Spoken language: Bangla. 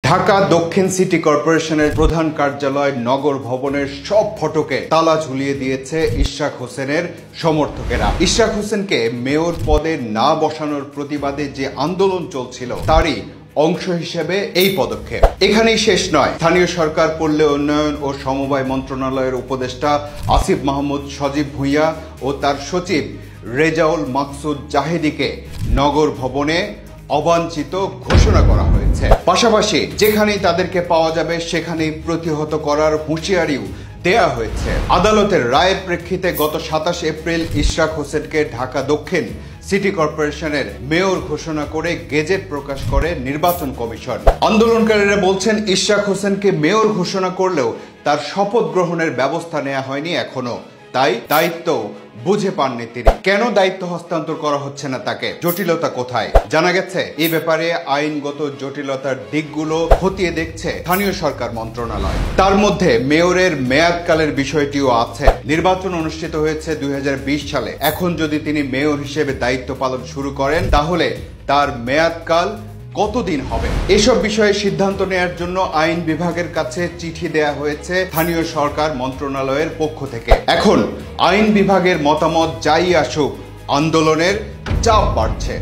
ঢাকা দক্ষিণ সিটি কর্পোরেশনের প্রধান কার্যালয় নগর ভবনের সব ফটকে তালা ঝুলিয়ে দিয়েছে ইশরাক হোসেনের সমর্থকেরা। ইশরাক হোসেনকে মেয়র পদে না বসানোর প্রতিবাদে যে আন্দোলন চলছিল তারই অংশ হিসেবে এই পদক্ষেপ। এখানেই শেষ নয়। স্থানীয় সরকার, পল্লী উন্নয়ন ও সমবায় মন্ত্রণালয়ের উপদেষ্টা আসিফ মাহমুদ সজীব ভুঁইয়া ও তার সচিব রেজাউল মাকসুদ জাহেদীকে নগর ভবনে অবাঞ্ছিত ঘোষণা করা হয়েছে। পাশাপাশি যেখানেই তাদেরকে পাওয়া যাবে সেখানেই প্রতিহত করার হুঁশিয়ারিও দেয়া হয়েছে। আদালতের রায়ের প্রেক্ষিতে গত ২৭ এপ্রিল ইশরাক হোসেনকে ঢাকা দক্ষিণ সিটি কর্পোরেশনের মেয়র ঘোষণা করে গেজেট প্রকাশ করে নির্বাচন কমিশন। আন্দোলনকারীরা বলছেন, ইশরাক হোসেনকে মেয়র ঘোষণা করলেও তার শপথ গ্রহণের ব্যবস্থা নেওয়া হয়নি এখনো, তাই দায়িত্ব বুঝে পাননি তিনি। কেন দায়িত্ব হস্তান্তর করা হচ্ছে না তাকে? জটিলতা কোথায়? জানা গেছে এই ব্যাপারে আইনগত জটিলতার দিকগুলো খতিয়ে দেখছে স্থানীয় সরকার মন্ত্রণালয়। তার মধ্যে মেয়রের মেয়াদকালের বিষয়টিও আছে। নির্বাচন অনুষ্ঠিত হয়েছে ২০২০ সালে। এখন যদি তিনি মেয়র হিসেবে দায়িত্ব পালন শুরু করেন তাহলে তার মেয়াদকাল কতদিন হবে? এসব বিষয়ে সিদ্ধান্ত নেয়ার জন্য আইন বিভাগের কাছে চিঠি দেয়া হয়েছে স্থানীয় সরকার মন্ত্রণালয়ের পক্ষ থেকে। এখন আইন বিভাগের মতামত যাই আসুক, আন্দোলনের চাপ বাড়ছে।